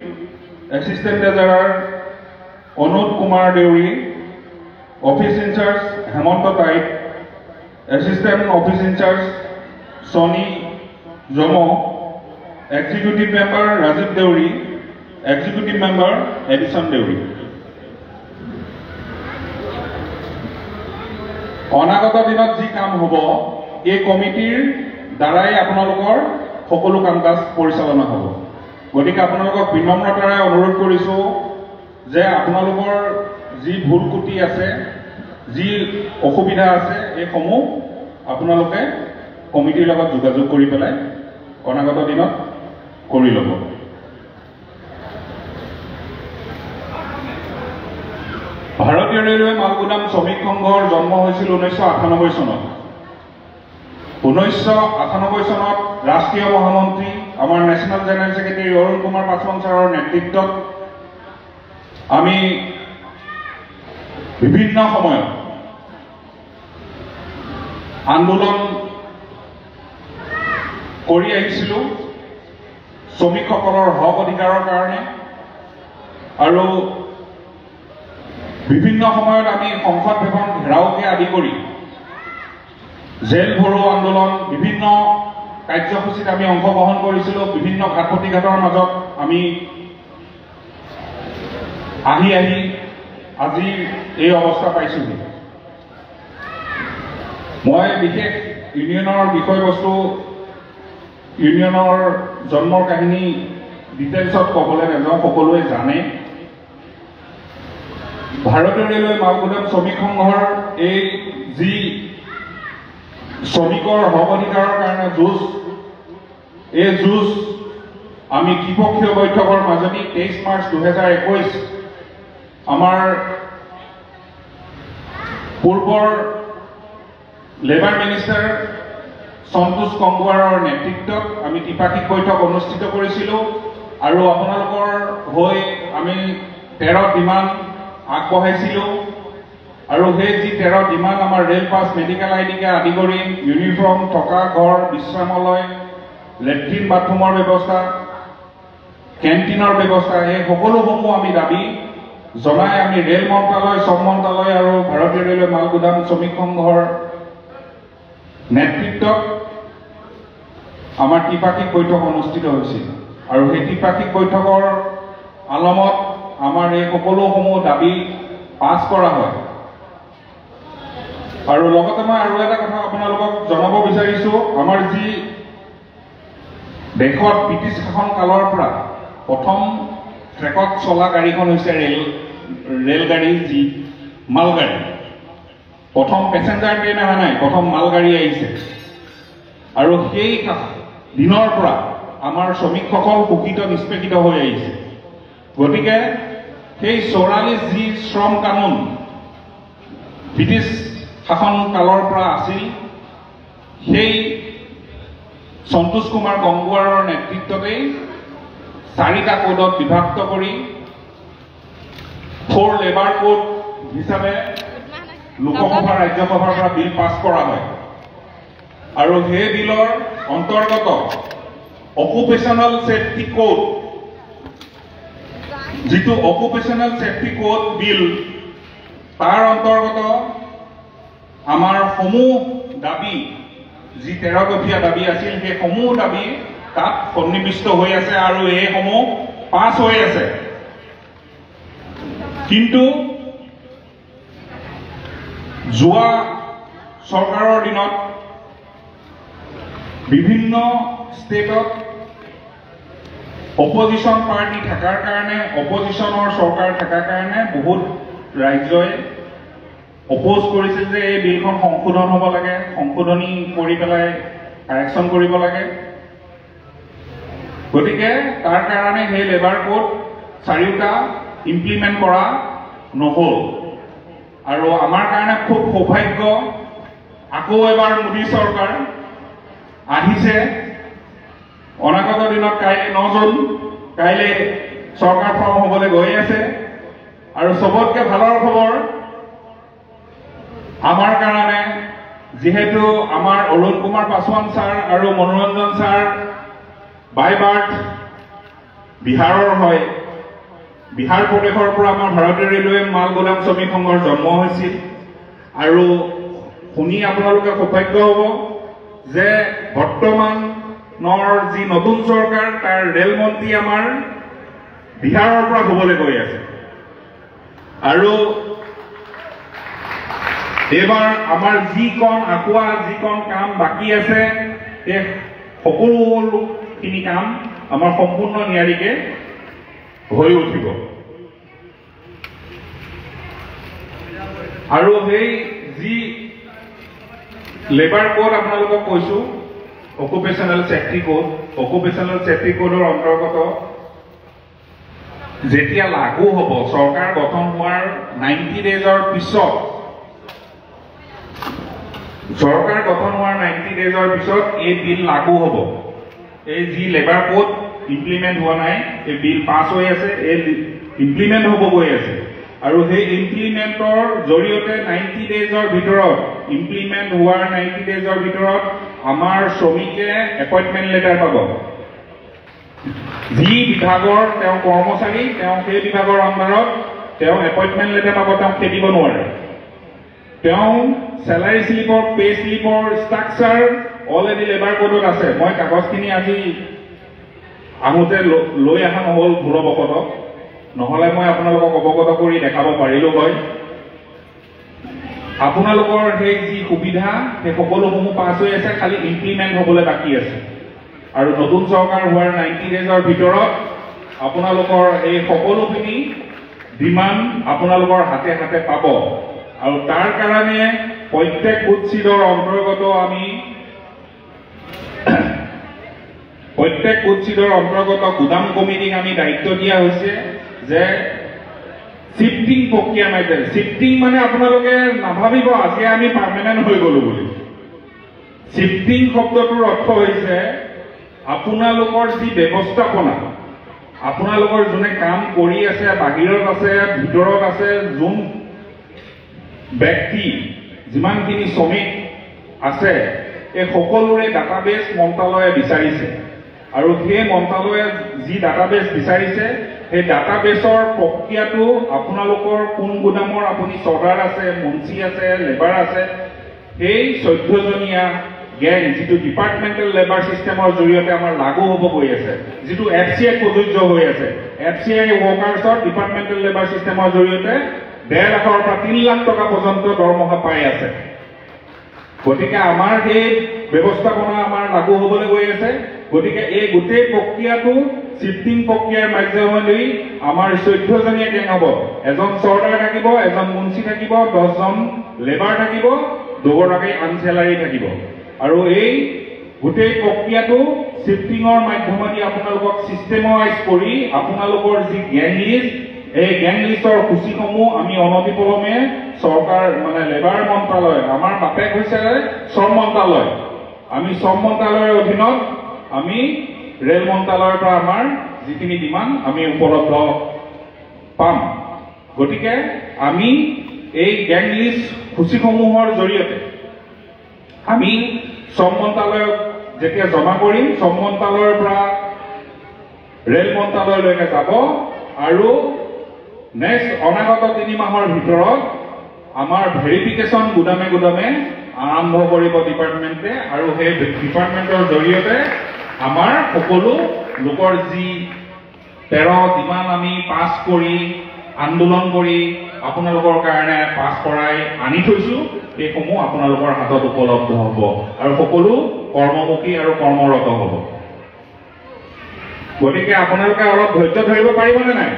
Assistant Treasurer Anut Kumar Deuri, Office in Charge Hemanta Tait, Assistant Office in Charge Sony Jomo, Executive Member Rajiv Deuri, Executive Member Edison Deuri. অনাগত দিনত যি কাম হ'ব এই কমিটিৰ দ্বাৰাই আপোনালোকৰ সকলো কাম কাজ পৰিচালনা হ'ব। গতিকে আপোনালোকক বিনম্ৰতাৰে অনুৰোধ কৰিছোঁ যে আপোনালোকৰ যি ভুল ত্ৰুটি আছে, যি অসুবিধা আছে, এইসমূহ আপোনালোকে কমিটিৰ লগত যোগাযোগ কৰি পেলাই অনাগত দিনত কৰি ল'ব। ভাৰতীয় ৰেলৱে মালগুদাম শ্ৰমিক সংঘৰ জন্ম হৈছিল 1998 চনত। 1998 চনত ৰাষ্ট্ৰীয় মহামন্ত্ৰী আমাৰ national general secretary Arun Kumar Paswan ছাৰৰ নেতৃত্বত আমি বিভিন্ন সময়ত আন্দোলন কৰি আহিছিলোঁ শ্ৰমিকসকলৰ হক অধিকাৰৰ কাৰণে, আৰু বিভিন্ন সময়ত আমি সংসদ ভৱন ঘেৰাওকে আদি কৰি জেল ভৰোৱা আন্দোলন, বিভিন্ন কাৰ্যসূচীত আমি অংশগ্ৰহণ কৰিছিলোঁ। বিভিন্ন ঘাট প্ৰতিঘাতৰ মাজত আমি আহি আজি এই অৱস্থা পাইছোঁহি। মই বিশেষ ইউনিয়নৰ বিষয়বস্তু, ইউনিয়নৰ জন্মৰ কাহিনী ডিটেইলছত ক'বলৈ নাযাওঁ, সকলোৱে জানে। ভাৰতীয় ৰেলৱে মালগুদাম শ্ৰমিক সংঘৰ এই যি শ্ৰমিকৰ হক অধিকাৰৰ কাৰণে যুঁজ, এই যুঁজ আমি ত্ৰিপক্ষীয় বৈঠকৰ মাজেদি 23 মাৰ্চ 2021 আমাৰ পূৰ্বৰ লেবাৰ মিনিষ্টাৰ সন্তোষ গংগোৱাৰৰ নেতৃত্বত আমি ত্ৰিপাক্ষিক বৈঠক অনুষ্ঠিত কৰিছিলোঁ, আৰু আপোনালোকৰ হৈ আমি 13 ডিমাণ্ড আগবঢ়াইছিলোঁ। আৰু সেই যি 13 ডিমাণ্ড আমাৰ ৰেল পাছ, মেডিকেল আইডিকে আদি কৰি ইউনিফৰ্ম, থকা ঘৰ, বিশ্ৰামালয়, লেট্ৰিন বাথৰুমৰ ব্যৱস্থা, কেণ্টিনৰ ব্যৱস্থা, এই সকলোসমূহ আমি দাবী জনাই আমি ৰেল মন্ত্ৰালয়, শ্ৰম মন্ত্ৰালয় আৰু ভাৰতীয় ৰেলৱে মালগুদাম শ্ৰমিক সংঘৰ নেতৃত্বত আমাৰ ত্ৰিপাক্ষিক বৈঠক অনুষ্ঠিত হৈছিল। আৰু সেই ত্ৰিপাক্ষিক বৈঠকৰ আলমত আমাৰ এই সকলোসমূহ দাবী পাছ কৰা হয়। আৰু লগতে মই আৰু এটা কথা আপোনালোকক জনাব বিচাৰিছোঁ, আমাৰ যি দেশত ব্ৰিটিছ শাসন কালৰ পৰা প্ৰথম ট্ৰেকত চলা গাড়ীখন হৈছে ৰেলগাড়ী, যি মালগাড়ী। প্ৰথম পেচেঞ্জাৰ ট্ৰেইন অহা নাই, প্ৰথম মালগাড়ী আহিছে। আৰু সেই দিনৰ পৰা আমাৰ শ্ৰমিকসকল শোষিত নিষ্পেষিত হৈ আহিছে। গতিকে সেই 44 যি শ্ৰম কানুন ব্ৰিটিছ শাসন কালৰ পৰা আছিল, সেই সন্তোষ কুমাৰ গংগোৱাৰৰ নেতৃত্বতেই 4টা কোডত বিভক্ত কৰি 4 লেবাৰ কোড হিচাপে লোকসভা ৰাজ্যসভাৰ পৰা বিল পাছ কৰা হয়। আৰু সেই বিলৰ অন্তৰ্গত অকুপেশ্যনেল ছেফটি কোড, যিটো অকুপেশ্যনেল ছেফটি কোড বিল, তাৰ অন্তৰ্গত আমাৰ সমূহ দাবী, যি 13 দফীয়া দাবী আছিল, সেই সমূহ দাবী তাত সন্নিৱিষ্ট হৈ আছে আৰু এইসমূহ পাছ হৈ আছে। কিন্তু যোৱা চৰকাৰৰ দিনত বিভিন্ন ষ্টেটত অপজিশ্যন পাৰ্টি থকাৰ কাৰণে, অপজিশ্যনৰ চৰকাৰ থকাৰ কাৰণে বহুত ৰাজ্যই অপোজ কৰিছিল যে এই বিলখন সংশোধন হ'ব লাগে, সংশোধনী কৰি পেলাই কাৰেকশ্যন কৰিব লাগে। গতিকে তাৰ কাৰণে সেই লেবাৰ কোড 4টা ইমপ্লিমেণ্ট কৰা নহ'ল। আৰু আমাৰ কাৰণে খুব সৌভাগ্য, আকৌ এবাৰ মোদী চৰকাৰ আহিছে। অনাগত দিনত কাইলৈ 9 জুন, কাইলৈ চৰকাৰ ফৰ্ম হ'বলৈ গৈ আছে। আৰু চবতকৈ ভালৰ খবৰ আমাৰ কাৰণে, যিহেতু আমাৰ অৰুণ কুমাৰ পাছৱান ছাৰ আৰু মনোৰঞ্জন ছাৰ বাই বাৰ্থ বিহাৰৰ হয় বিহাৰ প্ৰদেশৰ পৰা আমাৰ ভাৰতীয় ৰেলৱে মাল গোদাম শ্ৰমিক সংঘৰ জন্ম হৈছিল আৰু শুনি আপোনালোকে সৌভাগ্য হ'ব যে বৰ্তমানৰ যি নতুন চৰকাৰ তাৰ ৰেল মন্ত্ৰী আমাৰ বিহাৰৰ পৰা হ'বলৈ গৈ আছে আৰু এইবাৰ আমাৰ যিকণ কাম বাকী আছে এই সকলোখিনি কাম আমাৰ সম্পূৰ্ণ নিয়াৰিকে হৈ উঠিব আৰু সেই যি লেবাৰ কোড আপোনালোকক কৈছো অকুপেশ্যনেল ছেফটি কোডৰ অন্তৰ্গত যেতিয়া লাগু হ'ব চৰকাৰ গঠন হোৱাৰ 90 ডেজৰ পিছত এই বিল লাগু হ'ব এই যি লেবাৰ কোড ইমপ্লিমেণ্ট হোৱা নাই এই বিল পাছ হৈ আছে এই ইমপ্লিমেণ্ট হ'ব গৈ আছে আৰু সেই ইমপ্লিমেণ্টৰ জৰিয়তে 90 ডেজৰ ভিতৰত ইমপ্লিমেণ্ট হোৱাৰ 90 ডেজৰ ভিতৰত আমাৰ শ্ৰমিকে এপইণ্টমেণ্ট লেটাৰ পাব যি বিভাগৰ তেওঁ কৰ্মচাৰী তেওঁ সেই বিভাগৰ আণ্ডাৰত তেওঁ এপইণ্টমেণ্ট লেটাৰ পাব তেওঁ খেদিব নোৱাৰে তেওঁ চেলাৰী স্লিপৰ পে স্লিপৰ ষ্ট্ৰাকচাৰ অলৰেডি লেবাৰ কোডত আছে মই কাগজখিনি আজি আহোঁতে লৈ অহা নহ'ল ভুলবশত নহ'লে মই আপোনালোকক অৱগত কৰি দেখাব পাৰিলো হয় আপোনালোকৰ সেই যি সুবিধা সেই সকলোসমূহ পাছ হৈ আছে খালি ইমপ্লিমেণ্ট হ'বলৈ বাকী আছে আৰু নতুন চৰকাৰ হোৱাৰ 90 ডেজৰ ভিতৰত আপোনালোকৰ এই সকলোখিনি ডিমাণ্ড আপোনালোকৰ হাতে হাতে পাব আৰু তাৰ কাৰণে প্ৰত্যেক উৎসিদৰ অন্তৰ্গত গুদাম কমিটিক আমি দায়িত্ব দিয়া হৈছে যে শিফটিং প্ৰক্ৰিয়া মাধ্যমে শিফটিং মানে আপোনালোকে নাভাবিব আজি আমি পাৰ্মানেণ্ট হৈ গ'লো বুলি শিফটিং শব্দটোৰ অৰ্থ হৈছে আপোনালোকৰ যি ব্যৱস্থাপনা আপোনালোকৰ যোনে কাম কৰি আছে বাহিৰত আছে ভিতৰত আছে যোন ব্যক্তি যিমানখিনি শ্ৰমিক আছে এই সকলোৰে ডাটাবেছ মন্ত্ৰালয়ে বিচাৰিছে আৰু সেই মন্ত্ৰালয়ে যি ডাটাবেছ বিচাৰিছে সেই ডাটাবেছৰ প্ৰক্ৰিয়াটো আপোনালোকৰ কোন গুদামৰ আপুনি চৰ্দাৰ আছে মুন্সি আছে লেবাৰ আছে সেই 14জনীয়া গেং যিটো ডিপাৰ্টমেণ্টেল লেবাৰ ছিষ্টেমৰ জৰিয়তে আমাৰ লাগু হ'ব গৈ আছে যিটো FCI প্ৰযোজ্য হৈ আছে FCI ৱৰ্কাৰ্ছৰ ডিপাৰ্টমেণ্টেল লেবাৰ ছিষ্টেমৰ জৰিয়তে 1.5 লাখৰ পৰা 3 লাখ টকা পৰ্যন্ত দৰমহা পাই আছে গতিকে আমাৰ সেই ব্যৱস্থাপনা আমাৰ লাগু হ'বলৈ গৈ আছে গতিকে এই গোটেই প্ৰক্ৰিয়াটো শিফটিং প্ৰক্ৰিয়াৰ মাধ্যমেদি আমাৰ 14জনীয়া গেং হ'ব এজন চৰ্দাৰ থাকিব এজন মুন্সি থাকিব 10জন লেবাৰ থাকিব দুগৰাকী আনচেলাৰী থাকিব আৰু এই গোটেই প্ৰক্ৰিয়াটো শিফটিঙৰ মাধ্যমেদি আপোনালোকক চিষ্টেমাইজ কৰি আপোনালোকৰ যি গেং লিষ্ট এই গেং লিষ্টৰ সূচীসমূহ আমি অনতিপলমে চৰকাৰ মানে লেবাৰ মন্ত্ৰালয় আমাৰ বাপেক হৈছে শ্ৰম মন্ত্ৰালয় আমি শ্ৰম মন্ত্ৰালয়ৰ অধীনত আমি ৰেল মন্ত্ৰালয়ৰ পৰা আমাৰ যিখিনি ডিমাণ্ড আমি উপলব্ধ পাম গতিকে আমি এই গেং লিষ্ট সূচীসমূহৰ জৰিয়তে আমি শ্ৰম মন্ত্ৰালয়ক যেতিয়া জমা কৰিম শ্ৰম মন্ত্ৰালয়ৰ পৰা ৰেল মন্ত্ৰালয়লৈকে যাব আৰু নেক্সট অনাগত 3 মাহৰ ভিতৰত আমাৰ ভেৰিফিকেশ্যন গুদামে গুদামে আৰম্ভ কৰিব ডিপাৰ্টমেণ্টে আৰু সেই ডিপাৰ্টমেণ্টৰ জৰিয়তে আমাৰ সকলো লোকৰ যি 13 ডিমাণ্ড আমি পাছ কৰি আন্দোলন কৰি আপোনালোকৰ কাৰণে পাছ কৰাই আনি থৈছো এইসমূহ আপোনালোকৰ হাতত উপলব্ধ হ'ব আৰু সকলো কৰ্মমুখী আৰু কৰ্মৰত হ'ব গতিকে আপোনালোকে অলপ ধৈৰ্য ধৰিব পাৰিবনে নাই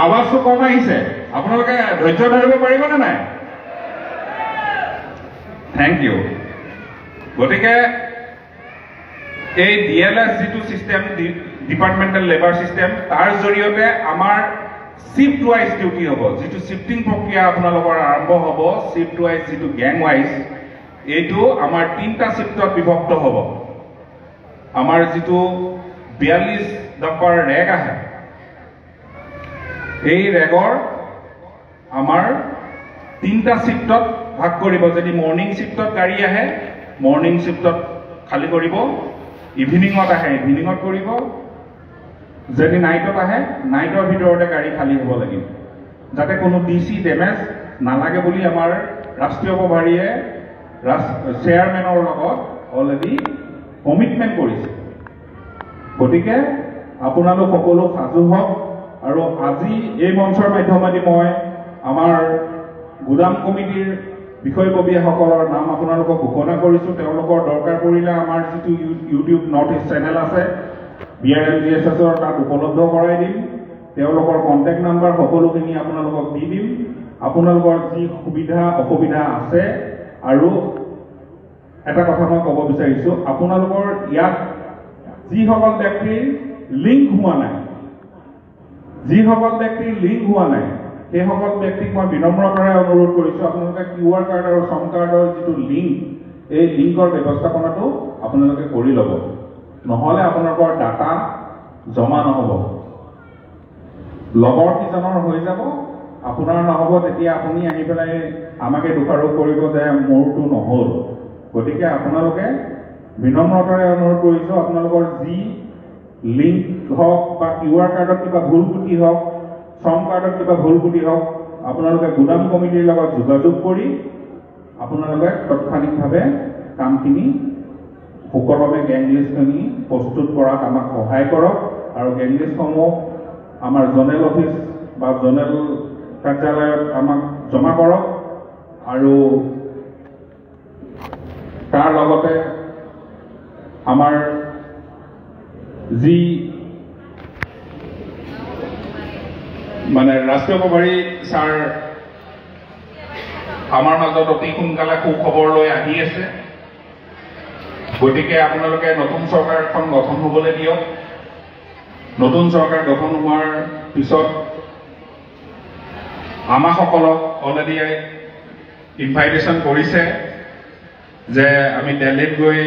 আৱাজটো কম আহিছে আপোনালোকে ধৈৰ্য ধৰিব পাৰিবনে নাই থেংক ইউ গতিকে এই DLS যিটো সিস্টেম ডিপাৰ্টমেণ্টেল লেবাৰ সিস্টেম তাৰ জৰিয়তে আমাৰ শিফট ওয়াইজ ডিউটি হ'ব যিটো শিফটিং প্ৰক্ৰিয়া আপোনালোকৰ আৰম্ভ হ'ব শিফট ওয়াইজ যিটো গ্যাং ওয়াইজ এইটো আমাৰ 3টা শিফটত বিভক্ত হ'ব আমাৰ যিটো 42 নম্বৰ ৰেগ আছে এই ৰেগৰ আমাৰ 3টা শিফটত ভাগ কৰিব যদি মৰ্নিং শিফটত গাড়ী আহে মৰ্নিং শিফটত খালি কৰিব ইভিনিঙত আহে ইভিনিঙত কৰিব, যদি নাইটত আহে নাইটৰ ভিতৰতে গাড়ী খালী হ'ব লাগিব, যাতে কোনো ডিচি ডেমেজ নালাগে বুলি আমাৰ ৰাষ্ট্ৰীয় প্ৰভাৰীয়ে চেয়াৰমেনৰ লগত অলৰেডি কমিটমেণ্ট কৰিছে। গতিকে আপোনালোক সকলো সাজু হওক। আৰু আজি এই মঞ্চৰ মাধ্যমেদি মই আমাৰ গুদাম কমিটিৰ বিষয়ববীয়াসকলৰ নাম আপোনালোকক ঘোষণা কৰিছোঁ। তেওঁলোকৰ দৰকাৰ পৰিলে আমাৰ যিটো ইউটিউব নৰ্থ ইষ্ট চেনেল আছে BRLGSSৰ তাত উপলব্ধ কৰাই দিম। তেওঁলোকৰ কণ্টেক্ট নাম্বাৰ সকলোখিনি আপোনালোকক দি দিম। আপোনালোকৰ যি সুবিধা অসুবিধা আছে, আৰু এটা কথা মই ক'ব বিচাৰিছোঁ, আপোনালোকৰ ইয়াত যিসকল ব্যক্তিৰ লিংক হোৱা নাই, সেইসকল ব্যক্তিক মই বিনম্ৰতাৰে অনুৰোধ কৰিছোঁ, আপোনালোকে QR কাৰ্ড আৰু শ্ৰম কাৰ্ডৰ যিটো লিংক, এই লিংকৰ ব্যৱস্থাপনাটো আপোনালোকে কৰি ল'ব, নহ'লে আপোনালোকৰ ডাটা জমা নহ'ব। লগৰ কিজনৰ হৈ যাব, আপোনাৰ নহ'ব, তেতিয়া আপুনি আহি পেলাই আমাকে দোষাৰোপ কৰিব যে মোৰটো নহ'ল। গতিকে আপোনালোকে বিনম্ৰতাৰে অনুৰোধ কৰিছোঁ, আপোনালোকৰ যি লিংক হওক বা QR কাৰ্ডত কিবা ভুল ক্ৰুটি হওক, শ্ৰম কাৰ্ডত কিবা ভুল ক্ৰুটি হওক, আপোনালোকে গুদাম কমিটিৰ লগত যোগাযোগ কৰি আপোনালোকে তাৎক্ষণিকভাৱে কামখিনি সুকলমে গেং লিষ্টখিনি প্ৰস্তুত কৰাত আমাক সহায় কৰক। আৰু গেং লিষ্টসমূহ আমাৰ জনেল অফিচ বা জনেল কাৰ্যালয়ত আমাক জমা কৰক। আৰু তাৰ লগতে আমাৰ যি মানে ৰাষ্ট্ৰীয় প্ৰভাৰী ছাৰ আমাৰ মাজত অতি সোনকালে সুখবৰ লৈ আহি আছে। গতিকে আপোনালোকে নতুন চৰকাৰ এখন গঠন হ'বলৈ দিয়ক। নতুন চৰকাৰ গঠন হোৱাৰ পিছত আমাসকলক অলৰেডি ইনভাইটেশ্যন কৰিছে যে আমি দিল্লীত গৈ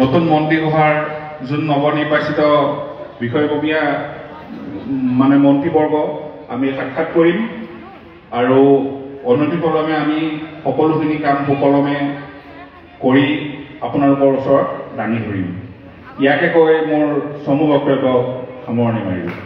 নতুন মন্ত্ৰীসভাৰ যোন নৱনিৰ্বাচিত বিষয়ববীয়া মানে মন্ত্ৰীবৰ্গ আমি সাক্ষাৎ কৰিম, আৰু অনতিপলমে আমি সকলোখিনি কাম সুকলমে কৰি আপোনালোকৰ ওচৰত দাঙি ধৰিম। ইয়াকে কৈ মোৰ চমু বক্তব্য সামৰণি মাৰিলোঁ।